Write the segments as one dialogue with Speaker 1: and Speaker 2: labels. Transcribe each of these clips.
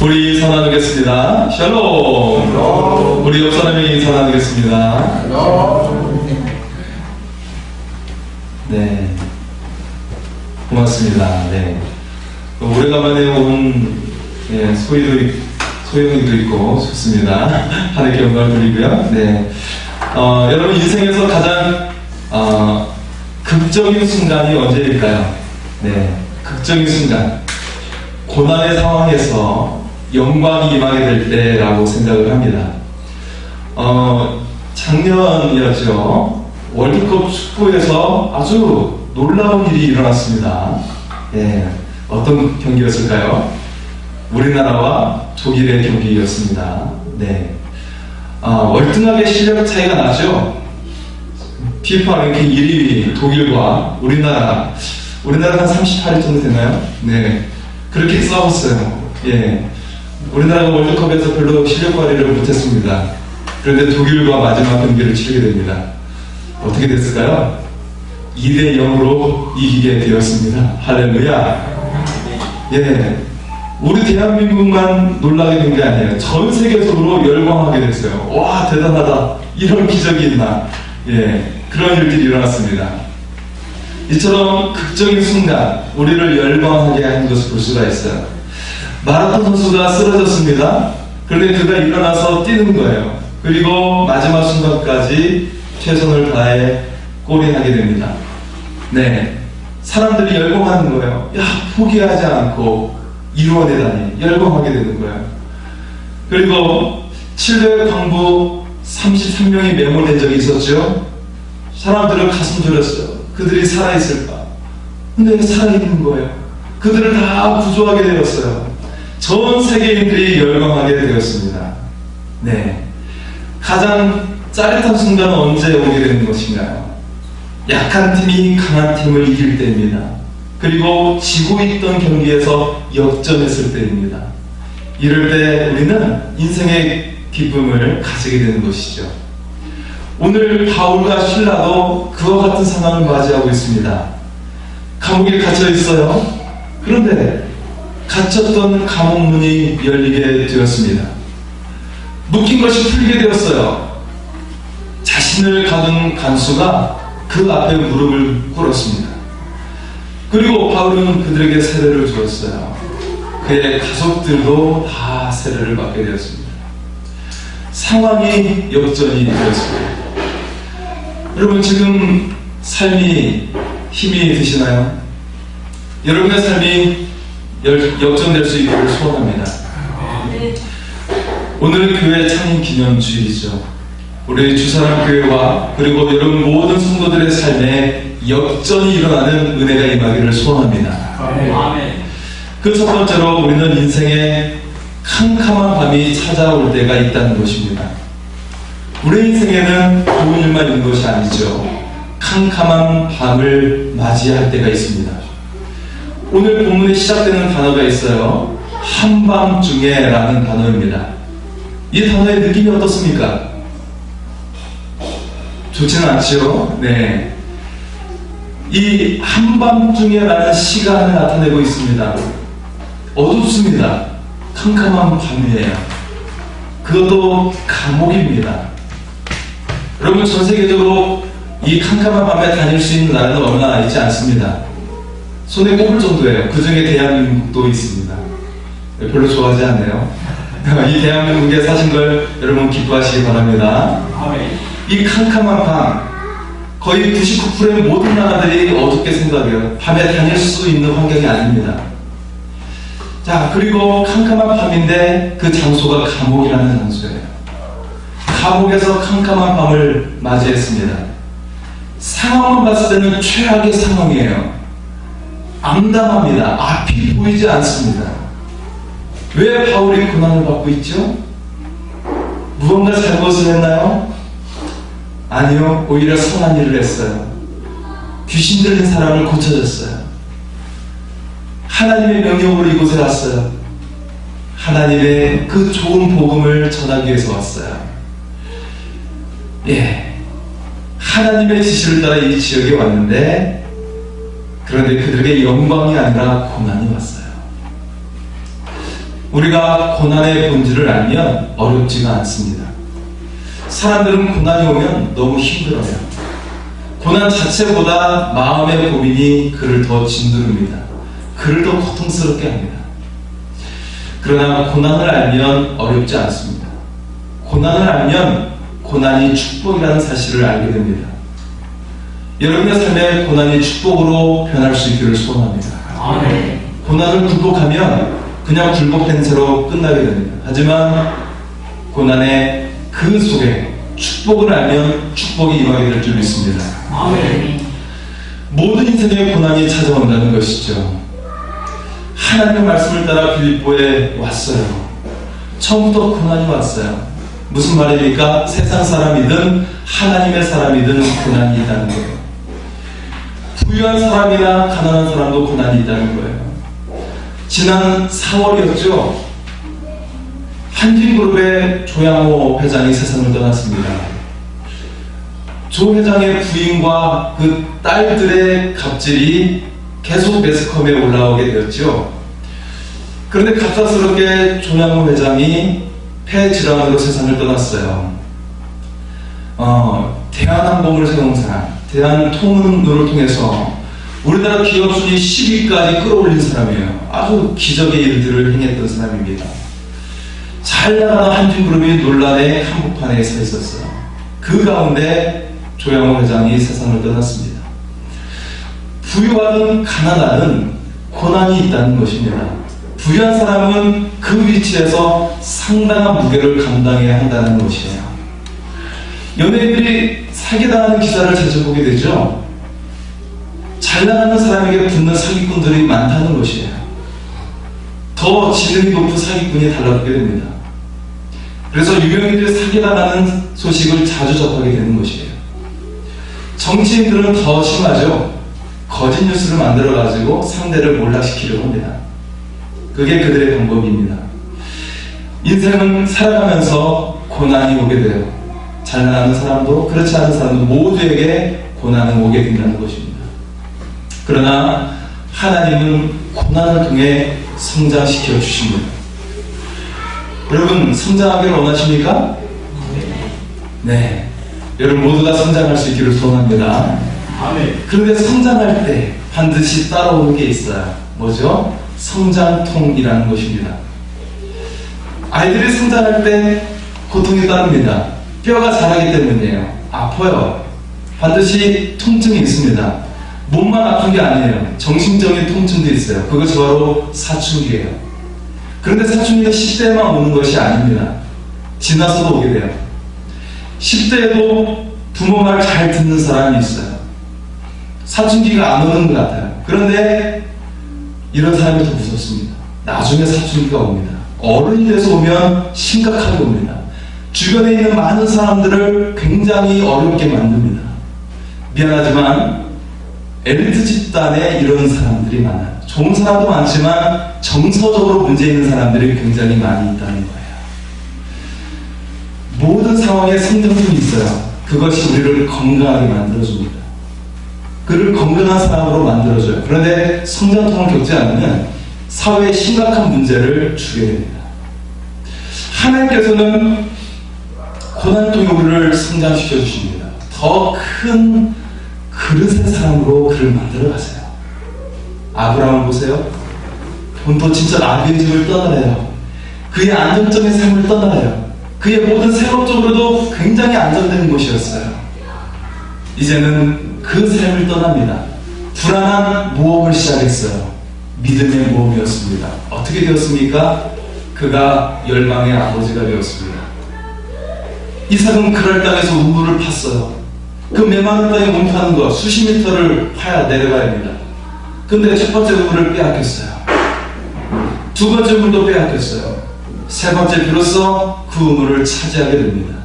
Speaker 1: 우리 인사 나누겠습니다. 샬롬. 우리 옆 사람에게 인사 나누겠습니다. 네, 고맙습니다. 네, 오래간만에 온 소영이도 있고 좋습니다. 하나님께 영광을 드리고요. 네, 여러분 인생에서 가장 극적인 순간이 언제일까요? 네, 극적인 순간, 고난의 상황에서 영광이 임하게 될 때라고 생각을 합니다. 작년이었죠. 월드컵 축구에서 아주 놀라운 일이 일어났습니다. 예, 어떤 경기였을까요? 우리나라와 독일의 경기였습니다. 네, 월등하게 실력 차이가 나죠. FIFA 랭킹 1위 독일과 우리나라가 한 38위 정도 되나요? 네, 그렇게 싸웠어요. 예, 우리나라가 월드컵에서 별로 실력 발휘를 못했습니다. 그런데 독일과 마지막 경기를 치르게 됩니다. 어떻게 됐을까요? 2대 0으로 이기게 되었습니다. 할렐루야. 예, 우리 대한민국만 놀라게 된 게 아니에요. 전 세계적으로 열광하게 됐어요. 와, 대단하다. 이런 기적이 있나. 예, 그런 일들이 일어났습니다. 이처럼 극적인 순간 우리를 열광하게 하는 것을 볼 수가 있어요. 마라톤 선수가 쓰러졌습니다. 그런데 그가 일어나서 뛰는 거예요. 그리고 마지막 순간까지 최선을 다해 골인하게 됩니다. 네, 사람들이 열광하는 거예요. 야, 포기하지 않고 이루어내다니 열광하게 되는 거예요. 그리고 칠레 광부 33명이 매몰된 적이 있었죠. 사람들은 가슴 졸였어요. 그들이 살아있을까? 근데 살아있는 거예요. 그들을 다 구조하게 되었어요. 전 세계인들이 열광하게 되었습니다. 네, 가장 짜릿한 순간은 언제 오게 되는 것인가요? 약한 팀이 강한 팀을 이길 때입니다. 그리고 지고 있던 경기에서 역전했을 때입니다. 이럴 때 우리는 인생의 기쁨을 가지게 되는 것이죠. 오늘 바울과 실라도 그와 같은 상황을 맞이하고 있습니다. 감옥에 갇혀 있어요. 그런데 갇혔던 감옥 문이 열리게 되었습니다. 묶인 것이 풀리게 되었어요. 자신을 가둔 간수가 그 앞에 무릎을 꿇었습니다. 그리고 바울은 그들에게 세례를 주었어요. 그의 가족들도 다 세례를 받게 되었습니다. 상황이 역전이 되었습니다. 여러분, 지금 삶이 힘이 드시나요? 여러분의 삶이 역전될 수 있기를 소원합니다. 오늘 교회 창립 기념주일이죠. 우리 주사람 교회와 그리고 여러분 모든 성도들의 삶에 역전이 일어나는 은혜가 임하기를 소원합니다. 그 첫 번째로 우리는 인생에 캄캄한 밤이 찾아올 때가 있다는 것입니다. 우리 인생에는 좋은 일만 있는 것이 아니죠. 캄캄한 밤을 맞이할 때가 있습니다. 오늘 본문에 시작되는 단어가 있어요. 한밤중에 라는 단어입니다. 이 단어의 느낌이 어떻습니까? 좋지는 않죠. 네, 이 한밤중에 라는 시간을 나타내고 있습니다. 어둡습니다. 캄캄한 밤이에요. 그것도 감옥입니다. 여러분, 전 세계적으로 이 캄캄한 밤에 다닐 수 있는 나라는 얼마나 있지 않습니다. 손에 꼽을 정도예요. 그 중에 대한민국도 있습니다. 별로 좋아하지 않네요. 이 대한민국에 사신 걸 여러분 기뻐하시기 바랍니다. 이 캄캄한 밤, 거의 99%의 모든 나라들이 어둡게 생각해요. 밤에 다닐 수 있는 환경이 아닙니다. 자, 그리고 캄캄한 밤인데 그 장소가 감옥이라는 장소예요. 감옥에서 캄캄한 밤을 맞이했습니다. 상황만 봤을 때는 최악의 상황이에요. 암담합니다. 앞이 보이지 않습니다. 왜 바울이 고난을 받고 있죠? 무언가 잘못을 했나요? 아니요, 오히려 선한 일을 했어요. 귀신 들린 사람을 고쳐줬어요. 하나님의 명령으로 이곳에 왔어요. 하나님의 그 좋은 복음을 전하기 위해서 왔어요. 예, 하나님의 지시를 따라 이 지역에 왔는데, 그런데 그들에게 영광이 아니라 고난이 왔어요. 우리가 고난의 본질을 알면 어렵지가 않습니다. 사람들은 고난이 오면 너무 힘들어요. 고난 자체보다 마음의 고민이 그를 더 짓누릅니다. 그를 더 고통스럽게 합니다. 그러나 고난을 알면 어렵지 않습니다. 고난을 알면 고난이 축복이라는 사실을 알게 됩니다. 여러분의 삶에 고난이 축복으로 변할 수 있기를 소원합니다.
Speaker 2: 아멘.
Speaker 1: 고난을 굴복하면 그냥 굴복된 채로 끝나게 됩니다. 하지만 고난의 그 속에 축복을 알면 축복이 임하게 될 줄 믿습니다.
Speaker 2: 아멘.
Speaker 1: 모든 인생에 고난이 찾아온다는 것이죠. 하나님의 말씀을 따라 빌립보에 왔어요. 처음부터 고난이 왔어요. 무슨 말입니까? 세상 사람이든 하나님의 사람이든 고난이 있다는 거예요. 부유한 사람이나 가난한 사람도 고난이 있다는 거예요. 지난 4월이었죠. 한진그룹의 조양호 회장이 세상을 떠났습니다. 조 회장의 부인과 그 딸들의 갑질이 계속 매스컴에 올라오게 되었죠. 그런데 갑작스럽게 조양호 회장이 폐질환으로 세상을 떠났어요. 대한항공을 세운 사람, 대한통운로를 통해서 우리나라 기업 순위 10위까지 끌어올린 사람이에요. 아주 기적의 일들을 행했던 사람입니다. 잘 나가는 한진그룹이 논란의 한복판에 서 있었어요. 그 가운데 조양호 회장이 세상을 떠났습니다. 부유하든 가난하든 고난이 있다는 것입니다. 부유한 사람은 그 위치에서 상당한 무게를 감당해야 한다는 것이에요. 연예인들이 사기당하는 기사를 자주 보게 되죠. 잘 나가는 사람에게 붙는 사기꾼들이 많다는 것이에요. 더 지능이 높은 사기꾼이 달라붙게 됩니다. 그래서 유명인들이 사기당하는 소식을 자주 접하게 되는 것이에요. 정치인들은 더 심하죠. 거짓 뉴스를 만들어가지고 상대를 몰락시키려고 합니다. 그게 그들의 방법입니다. 인생은 살아가면서 고난이 오게 돼요. 잘 나가는 사람도 그렇지 않은 사람도 모두에게 고난은 오게 된다는 것입니다. 그러나 하나님은 고난을 통해 성장시켜 주십니다. 여러분 성장하기를 원하십니까? 네. 여러분 모두 다 성장할 수 있기를 소원합니다.
Speaker 2: 아멘.
Speaker 1: 그런데 성장할 때 반드시 따라오는 게 있어요. 뭐죠? 성장통이라는 것입니다. 아이들이 성장할 때 고통이 따릅니다. 뼈가 자라기 때문이에요. 아파요. 반드시 통증이 있습니다. 몸만 아픈 게 아니에요. 정신적인 통증도 있어요. 그것이 바로 사춘기예요. 그런데 사춘기는 10대에만 오는 것이 아닙니다. 지나서도 오게 돼요. 10대에도 부모 말 잘 듣는 사람이 있어요. 사춘기가 안 오는 것 같아요. 그런데 이런 사람이 더 무섭습니다. 나중에 사춘기가 옵니다. 어른이 돼서 오면 심각하게 옵니다. 주변에 있는 많은 사람들을 굉장히 어렵게 만듭니다. 미안하지만 엘리트 집단에 이런 사람들이 많아요. 좋은 사람도 많지만 정서적으로 문제 있는 사람들이 굉장히 많이 있다는 거예요. 모든 상황에 성장통이 있어요. 그것이 우리를 건강하게 만들어줍니다. 그를 건강한 사람으로 만들어줘요. 그런데 성장통을 겪지 않으면 사회에 심각한 문제를 주게 됩니다. 하나님께서는 고난통이 우리를 성장시켜 주십니다. 더 큰 그릇의 사람으로 그를 만들어 가세요. 아브라함을 보세요. 본토 친척 아비의 집을 떠나래요. 그의 안정적인 삶을 떠나래요. 그의 모든 생업적으로도 굉장히 안정된 곳이었어요. 이제는 그 삶을 떠납니다. 불안한 모험을 시작했어요. 믿음의 모험이었습니다. 어떻게 되었습니까? 그가 열방의 아버지가 되었습니다. 이삭은 그랄 땅에서 우물을 팠어요. 그 메마른 땅에 몸 파는 거 수십 미터를 파야 내려가야 합니다. 근데 첫 번째 우물을 빼앗겼어요. 두 번째 우물도 빼앗겼어요. 세 번째 비로소 그 우물을 차지하게 됩니다.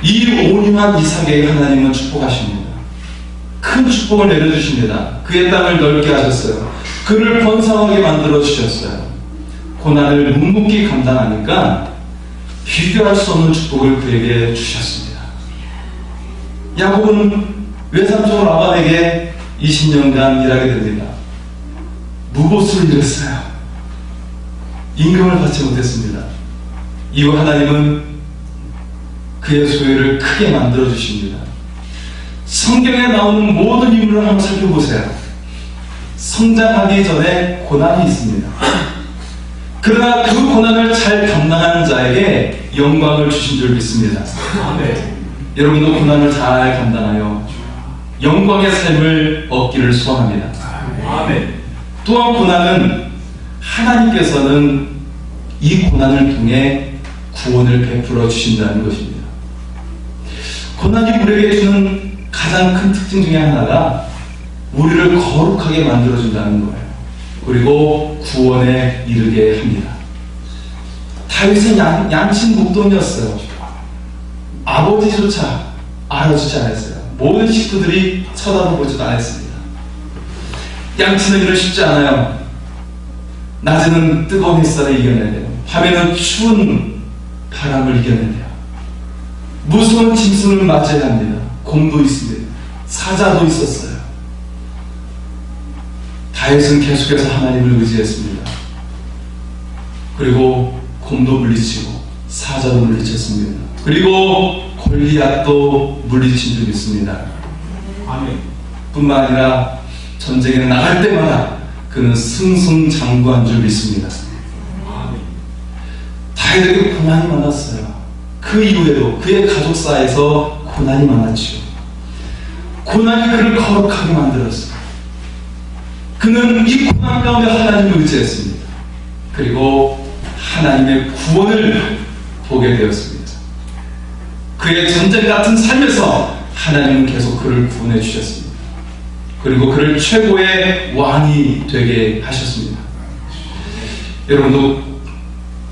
Speaker 1: 이 온유한 이삭에게 하나님은 축복하십니다. 큰 축복을 내려주십니다. 그의 땅을 넓게 하셨어요. 그를 번성하게 만들어 주셨어요. 고난을 묵묵히 감당하니까 비교할 수 없는 축복을 그에게 주셨습니다. 야곱은 외삼촌 라반에게 20년간 일하게 됩니다. 무보수를 일했어요. 임금을 받지 못했습니다. 이후 하나님은 그의 소유를 크게 만들어 주십니다. 성경에 나오는 모든 인물을 한번 살펴보세요. 성장하기 전에 고난이 있습니다. 그러나 그 고난을 잘 감당하는 자에게 영광을 주신 줄 믿습니다.
Speaker 2: 아멘.
Speaker 1: 여러분도 고난을 잘 감당하여 영광의 삶을 얻기를 소원합니다.
Speaker 2: 아멘.
Speaker 1: 또한 고난은 하나님께서는 이 고난을 통해 구원을 베풀어 주신다는 것입니다. 고난이 우리에게 주는 가장 큰 특징 중에 하나가 우리를 거룩하게 만들어준다는 거예요. 그리고 구원에 이르게 합니다. 다윗은 양친 목동이었어요. 아버지조차 알아주지 않았어요. 모든 식구들이 쳐다보지도 않았습니다. 양치는 일은 쉽지 않아요. 낮에는 뜨거운 햇살을 이겨내야 돼요. 밤에는 추운 바람을 이겨내야 돼요. 무서운 짐승을 맞이해야 합니다. 곰도 있습니다. 사자도 있었어요. 다윗은 계속해서 하나님을 의지했습니다. 그리고 곰도 물리치고 사자도 물리쳤습니다. 그리고 골리앗도 물리친 줄 믿습니다.
Speaker 2: 아멘.
Speaker 1: 뿐만 아니라 전쟁에 나갈 때마다 그는 승승장구한 줄 믿습니다.
Speaker 2: 아멘.
Speaker 1: 다윗에게 고난이 많았어요. 그 이후에도 그의 가족사에서 고난이 많았죠. 고난이 그를 거룩하게 만들었어요. 그는 이 고난 가운데 하나님을 의지했습니다. 그리고 하나님의 구원을 보게 되었습니다. 그의 전쟁 같은 삶에서 하나님은 계속 그를 구원해 주셨습니다. 그리고 그를 최고의 왕이 되게 하셨습니다. 여러분도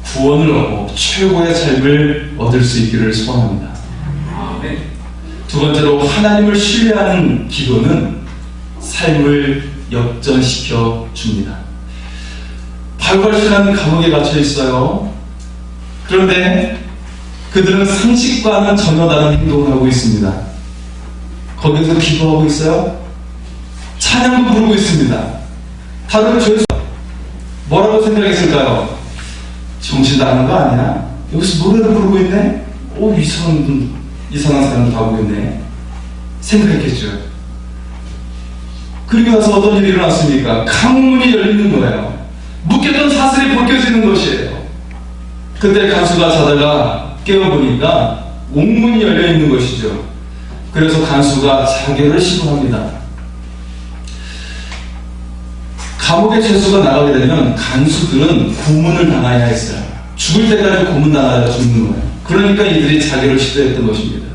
Speaker 1: 구원을 얻고 최고의 삶을 얻을 수 있기를 소원합니다.
Speaker 2: 아멘.
Speaker 1: 두 번째로 하나님을 신뢰하는 기도는 삶을 역전시켜 줍니다. 바울과 실라는 감옥에 갇혀 있어요. 그런데 그들은 상식과는 전혀 다른 행동을 하고 있습니다. 거기서 기도하고 있어요. 찬양도 부르고 있습니다. 다른 죄수 뭐라고 생각했을까요? 정신 나간 거 아니야? 여기서 노래를 부르고 있네? 오, 이상한 사람 다 보고 있네. 생각했겠죠. 그리고 나서 어떤 일이 일어났습니까? 강문이 열리는 거예요. 묶였던 사슬이 벗겨지는 것이에요. 그때 간수가 자다가 깨어보니까 옥문이 열려있는 것이죠. 그래서 간수가 자결을 시도합니다. 감옥에 죄수가 나가게 되면 간수들은 고문을 당해야 했어요. 죽을 때까지 고문당하다 죽는 거예요. 그러니까 이들이 자결을 시도했던 것입니다.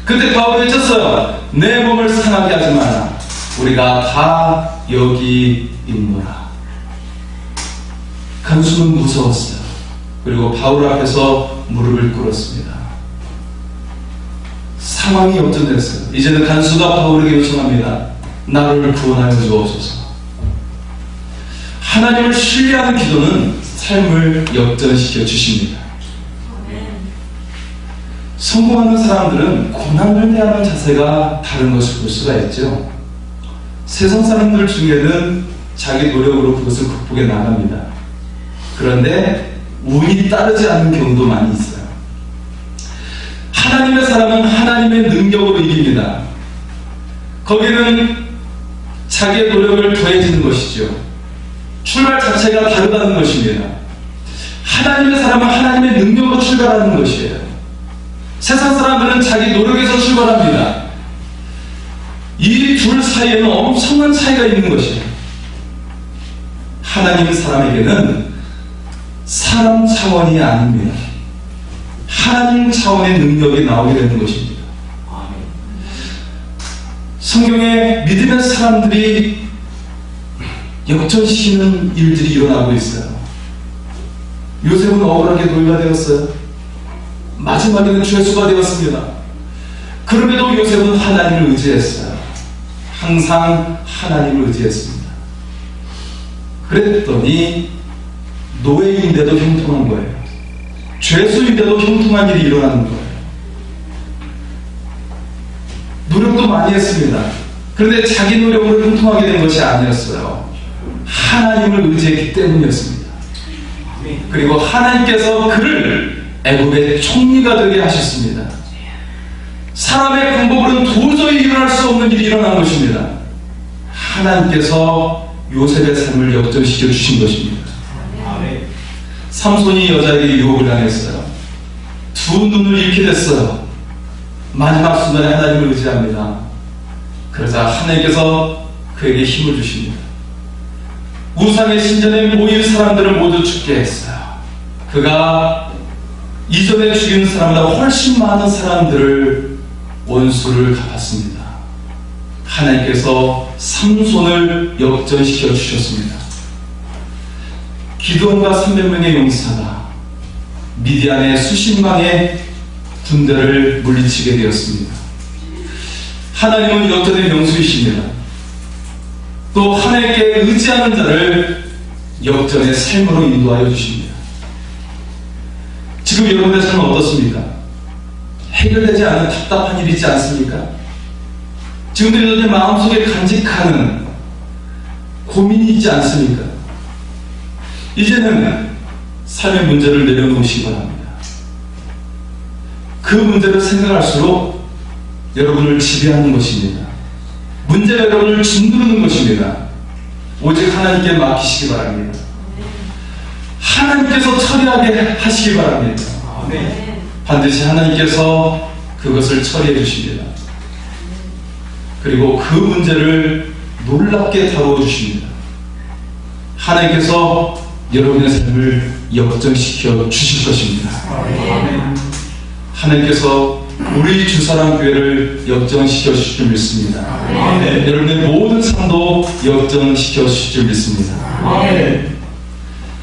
Speaker 1: 그때 바울이 외쳤어요. 내 몸을 상하게 하지 마라. 우리가 다 여기 있노라. 간수는 무서웠어요. 그리고 바울 앞에서 무릎을 꿇었습니다. 상황이 역전됐어요. 이제는 간수가 바울에게 요청합니다. 나를 구원하여 주옵소서. 하나님을 신뢰하는 기도는 삶을 역전시켜 주십니다. 성공하는 사람들은 고난을 대하는 자세가 다른 것을 볼 수가 있죠. 세상 사람들 중에는 자기 노력으로 그것을 극복해 나갑니다. 그런데 운이 따르지 않는 경우도 많이 있어요. 하나님의 사람은 하나님의 능력으로 이깁니다. 거기는 자기의 노력을 더해지는 것이죠. 출발 자체가 다르다는 것입니다. 하나님의 사람은 하나님의 능력으로 출발하는 것이에요. 세상 사람들은 자기 노력에서 출발합니다. 이 둘 사이에는 엄청난 차이가 있는 것이에요. 하나님의 사람에게는 사람 차원이 아닙니다. 하나님 차원의 능력이 나오게 되는 것입니다. 성경에 믿음의 사람들이 역전시키는 일들이 일어나고 있어요. 요셉은 억울하게 노예가 되었어요. 마지막에는 죄수가 되었습니다. 그럼에도 요셉은 하나님을 의지했어요. 항상 하나님을 의지했습니다. 그랬더니 노예인데도 형통한 거예요. 죄수인데도 형통한 일이 일어나는 거예요. 노력도 많이 했습니다. 그런데 자기 노력으로 형통하게 된 것이 아니었어요. 하나님을 의지했기 때문이었습니다.
Speaker 2: 아멘.
Speaker 1: 그리고 하나님께서 그를 애굽의 총리가 되게 하셨습니다. 사람의 방법으로는 도저히 일어날 수 없는 일이 일어난 것입니다. 하나님께서 요셉의 삶을 역전시켜 주신 것입니다.
Speaker 2: 아멘.
Speaker 1: 삼손이 여자에게 유혹을 당했어요. 두 눈을 잃게 됐어요. 마지막 순간에 하나님을 의지합니다. 그러자 하나님께서 그에게 힘을 주십니다. 우상의 신전에 모인 사람들을 모두 죽게 했어요. 그가 이전에 죽인 사람보다 훨씬 많은 사람들을 원수를 갚았습니다. 하나님께서 삼손을 역전시켜 주셨습니다. 기드온과 300명의 용사가 미디안의 수십망의 군대를 물리치게 되었습니다. 하나님은 역전의 명수이십니다. 또 하나님께 의지하는 자를 역전의 삶으로 인도하여 주십니다. 지금 여러분의 삶은 어떻습니까? 해결되지 않은 답답한 일이 있지 않습니까? 지금도 여러분의 마음속에 간직하는 고민이 있지 않습니까? 이제는 삶의 문제를 내려놓으시기 바랍니다. 그 문제를 생각할수록 여러분을 지배하는 것입니다. 문제가 여러분을 짓누르는 것입니다. 오직 하나님께 맡기시기 바랍니다. 하나님께서 처리하게 하시기 바랍니다.
Speaker 2: 아멘.
Speaker 1: 반드시 하나님께서 그것을 처리해 주십니다. 그리고 그 문제를 놀랍게 다루어 주십니다. 하나님께서 여러분의 삶을 역전시켜 주실 것입니다.
Speaker 2: 아멘.
Speaker 1: 하나님께서 우리 주사랑교회를 역전시켜 주실 줄 믿습니다.
Speaker 2: 아멘.
Speaker 1: 여러분의 모든 삶도 역전시켜 주실 줄 믿습니다.
Speaker 2: 아멘.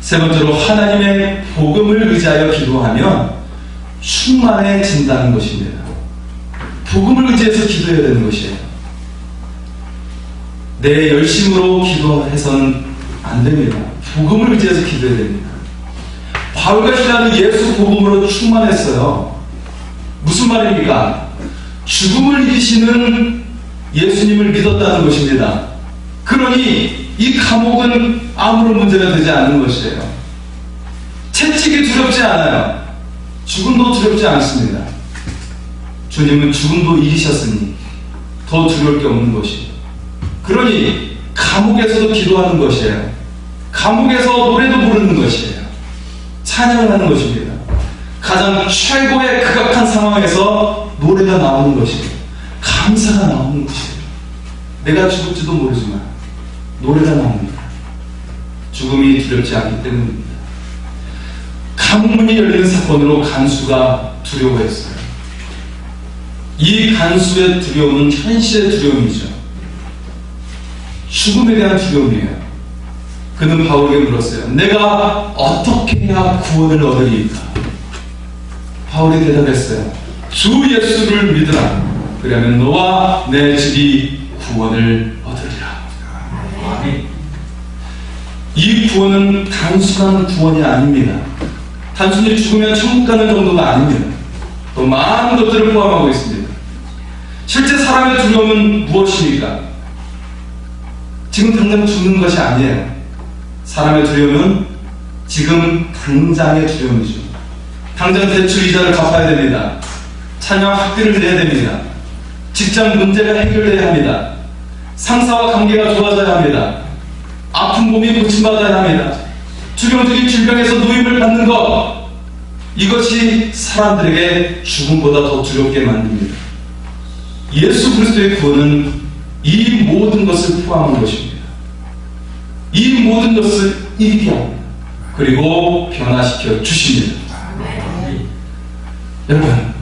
Speaker 1: 세 번째로 하나님의 복음을 의지하여 기도하면 충만해진다는 것입니다. 복음을 의지해서 기도해야 되는 것이에요. 내 열심으로 기도해서는 안 됩니다. 복음을 의지해서 기도해야 됩니다. 바울과 시라는 예수 복음으로 충만했어요. 무슨 말입니까? 죽음을 이기시는 예수님을 믿었다는 것입니다. 그러니 이 감옥은 아무런 문제가 되지 않는 것이에요. 채찍이 두렵지 않아요. 죽음도 두렵지 않습니다. 주님은 죽음도 이기셨으니 더 두려울 게 없는 것이에요. 그러니 감옥에서도 기도하는 것이에요. 감옥에서 노래도 부르는 것이에요. 찬양을 하는 것입니다. 가장 최고의 극악한 상황에서 노래가 나오는 것이에요. 감사가 나오는 것이에요. 내가 죽을지도 모르지만 노래가 나옵니다. 죽음이 두렵지 않기 때문입니다. 감문이 열린 사건으로 간수가 두려워했어요. 이 간수의 두려움은 현실의 두려움이죠. 죽음에 대한 두려움이에요. 그는 바울에게 물었어요. 내가 어떻게 해야 구원을 얻으리까? 바울이 대답했어요. 주 예수를 믿으라. 그러면 너와 내 집이 구원을 얻으리라.
Speaker 2: 아멘.
Speaker 1: 이 구원은 단순한 구원이 아닙니다. 단순히 죽으면 천국 가는 정도가 아닙니다. 또 많은 것들을 포함하고 있습니다. 실제 사람의 두려움은 무엇입니까? 지금 당장 죽는 것이 아니에요. 사람의 두려움은 지금 당장의 두려움이죠. 당장 대출 이자를 갚아야 됩니다. 자녀 학비를 내야 됩니다. 직장 문제가 해결돼야 합니다. 상사와 관계가 좋아져야 합니다. 아픈 몸이 고침받아야 합니다. 주병들이 질병에서 노임을 받는 것, 이것이 사람들에게 죽음보다 더 두렵게 만듭니다. 예수 그리스도의 구원은 이 모든 것을 포함한 것입니다. 이 모든 것을 이기게 합니다. 그리고 변화시켜 주십니다. 여러분,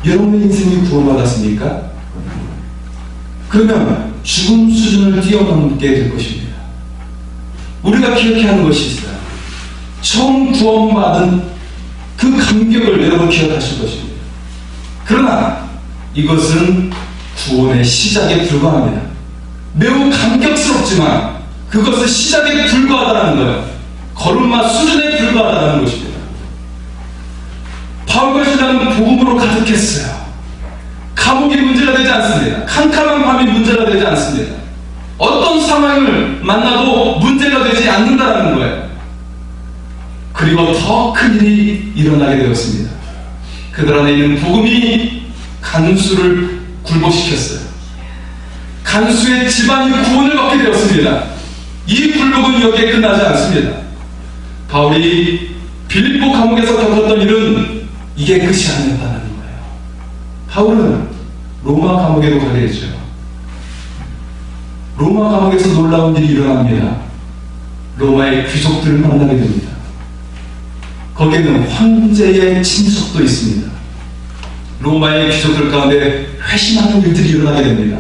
Speaker 1: 여러분의 인생이 구원받았습니까? 그러면 죽음 수준을 뛰어넘게 될 것입니다. 우리가 기억해야 하는 것이 있어요. 처음 구원받은 그 감격을 여러분 기억하실 것입니다. 그러나 이것은 구원의 시작에 불과합니다. 매우 감격스럽지만 그것은 시작에 불과하다는 거예요. 걸음마 수준에 불과하다는 것입니다. 바울과 시라는 복음으로 가득했어요. 감옥이 문제가 되지 않습니다. 캄캄한 밤이 문제가 되지 않습니다. 어떤 상황을 만나도 문제가 되지 않는다는 거예요. 그리고 더 큰 일이 일어나게 되었습니다. 그들 안에 있는 복음이 간수를 굴복시켰어요. 간수의 집안이 구원을 받게 되었습니다. 이 굴복은 여기에 끝나지 않습니다. 바울이 빌립보 감옥에서 겪었던 일은 이게 끝이 아니었다는 거예요. 바울은 로마 감옥에도 가게 되죠. 로마 감옥에서 놀라운 일이 일어납니다. 로마의 귀족들을 만나게 됩니다. 거기에는 황제의 친척도 있습니다. 로마의 귀족들 가운데 회심하는 일들이 일어나게 됩니다.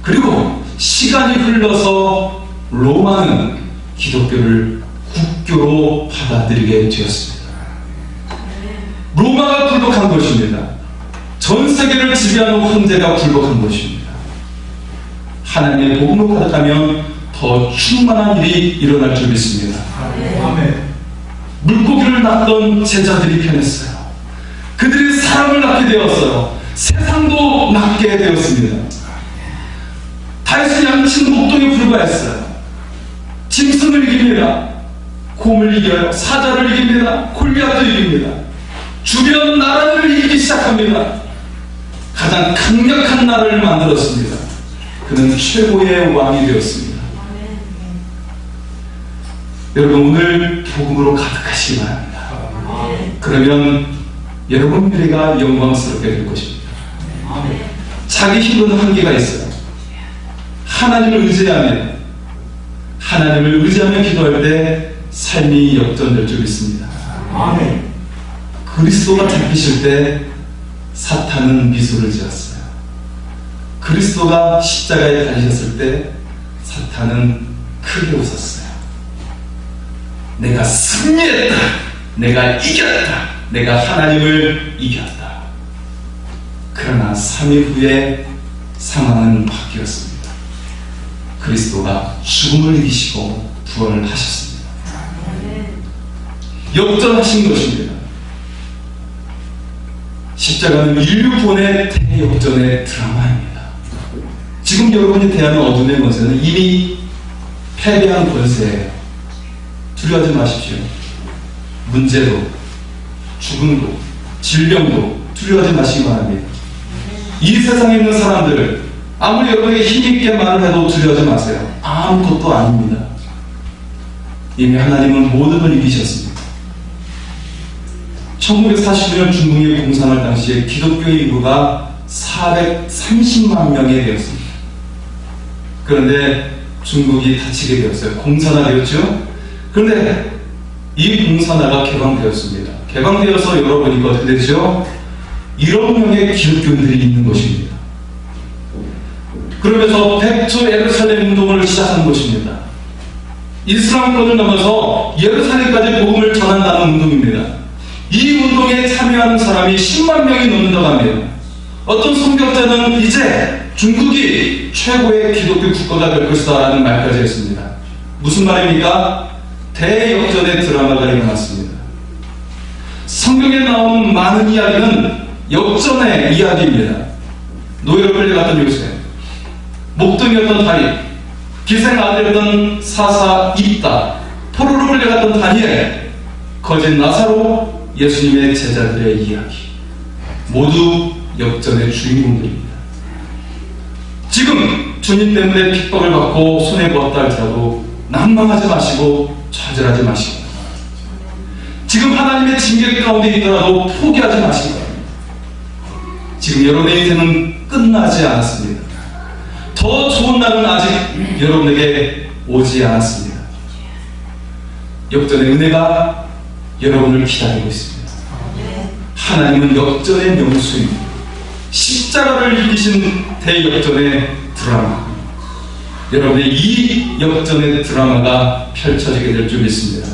Speaker 1: 그리고 시간이 흘러서 로마는 기독교를 국교로 받아들이게 되었습니다. 로마가 굴복한 것입니다. 전 세계를 지배하는 황제가 굴복한 것입니다. 하나님의 복음으로 가득하면 더 충만한 일이 일어날 줄 믿습니다.
Speaker 2: 아멘.
Speaker 1: 물고기를 낳던 제자들이 변했어요. 그들이 사람을 낳게 되었어요. 세상도 낳게 되었습니다. 다윗의 양치는 목동에 불과했어요. 짐승을 이깁니다. 곰을 이겨요. 사자를 이깁니다. 골리앗도 이깁니다. 주변 나라들을 이기기 시작합니다. 가장 강력한 나라를 만들었습니다. 그는 최고의 왕이 되었습니다. 여러분, 오늘 복음으로 가득하시기 바랍니다. 그러면 여러분 미래가 영광스럽게 될 것입니다. 자기 힘은 한계가 있어요. 하나님을 의지하며 기도할 때 삶이 역전될 줄 믿습니다. 그리스도가 잡히실 때 사탄은 미소를 지었어요. 그리스도가 십자가에 달리셨을 때 사탄은 크게 웃었어요. 내가 승리했다. 내가 이겼다. 내가 하나님을 이겼다. 그러나 3일 후에 상황은 바뀌었습니다. 그리스도가 죽음을 이기시고 부활을 하셨습니다. 역전하신 것입니다. 십자가는 인류 구원의 대역전의 드라마입니다. 지금 여러분이 대하는 어둠의 권세는 이미 패배한 권세예요. 두려워하지 마십시오. 문제도, 죽음도, 질병도 두려워하지 마시기 바랍니다. 이 세상에 있는 사람들, 아무리 여러분에게 힘있게 말을 해도 두려워하지 마세요. 아무것도 아닙니다. 이미 하나님은 모든 걸 이기셨습니다. 1949년 중국이 공산할 당시에 기독교의 인구가 430만 명이 되었습니다. 그런데 중국이 닫히게 되었어요. 공산화되었죠? 그런데 이 공산화가 개방되었습니다. 개방되어서 열어보니까 어떻게 되죠? 1억 명의 기독교인들이 있는 것입니다. 그러면서 백투 예루살렘 운동을 시작한 것입니다. 이슬람권을 넘어서 예루살렘까지 복음을 전한다는 운동입니다. 이 운동에 참여하는 사람이 10만 명이 넘는다고 합니다. 어떤 성경자는 이제 중국이 최고의 기독교 국가가 될 것이다 라는 말까지 했습니다. 무슨 말입니까? 대역전의 드라마가 일어났습니다. 성경에 나온 많은 이야기는 역전의 이야기입니다. 노예로 끌려갔던 요셉, 목동이었던 다윗, 기생 아들이었던 사사 입다, 포로로 끌려갔던 다니엘, 거짓 나사로, 예수님의 제자들의 이야기, 모두 역전의 주인공들입니다. 지금 주님 때문에 핍박을 받고 손해보았다 할지라도 난망하지 마시고 좌절하지 마시고, 지금 하나님의 징계 가운데 있더라도 포기하지 마시기 바랍니다. 지금 여러분의 인생은 끝나지 않았습니다. 더 좋은 날은 아직 여러분에게 오지 않았습니다. 역전의 은혜가 여러분을 기다리고 있습니다. 하나님은 역전의 명수입니다. 십자가를 이기신 대역전의 드라마, 여러분의 이 역전의 드라마가 펼쳐지게 될 줄 믿습니다.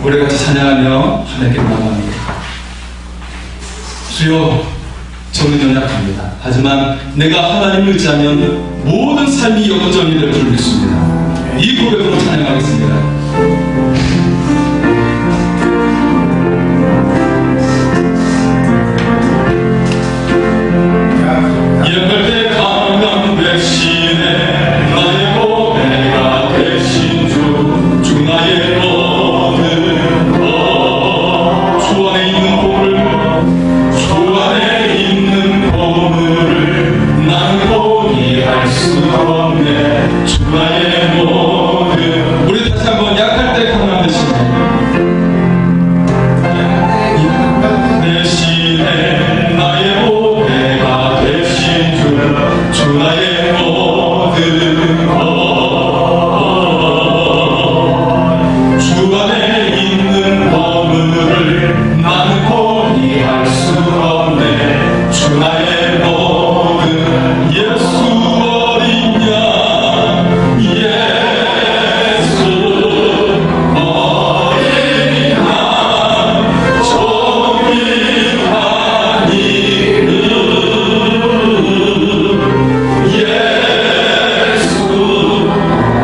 Speaker 1: 우리 같이 찬양하며 하나님께 나아갑니다. 주여, 저는 연약합니다. 하지만 내가 하나님을 의지하면 모든 삶이 역전이 될 줄 믿습니다. 이 고백으로 찬양하겠습니다. 이럴 때 강한 대신에 나의 보배가 되신 주 나의 모든 것 주 안에 있는 보물, 주 안에 있는 보물을 나는 포기할 수 없네. 주 나의 모든. 우리 다시 한번 약할 때 강한 대신에 나의 보배가 되신 주 나의 모든 주 안에 있는 보물을 나는 포기할 수 없네. 주 나의 모든 예수 어린 양, 예수 어린 양, 존귀한 이름, 예수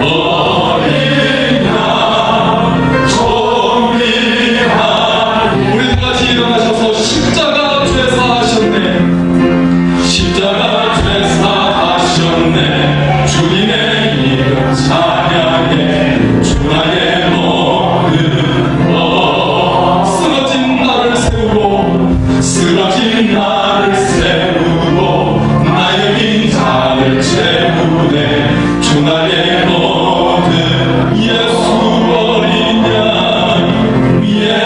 Speaker 1: 어린 양, 존귀한. 우리 다 같이 일어나셔서 십자가 죄사하셨네. 십자가 죄사하셨네. 주님의 이름 찬양해. 주 나의 모든 쓰러진 나를 세우고, 쓰러진 나를 세우고, 나의 빈잔을 채우네. 주 나의 모든 예수 어린 양, 예수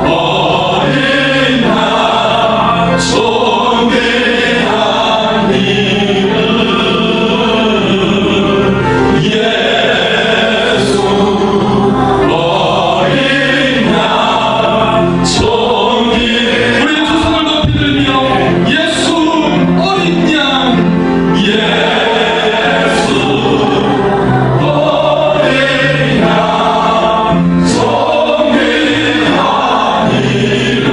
Speaker 1: 어린 양, 존귀한 이름, 예수 어린 양, 존귀. 우리 두 손을 높이 들며 예수 어린 양, 예수 어린 양, 존귀한 이름,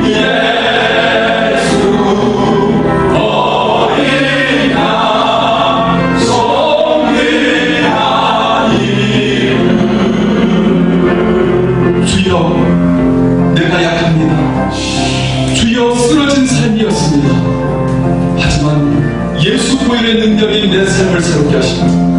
Speaker 1: 예수 어린 양, 존귀한 이름. 주여, 내가 약합니다. 주여, 쓰러진 삶이었습니다. 하지만 예수 보혈의 능력이 내 삶을 새롭게 하십니다.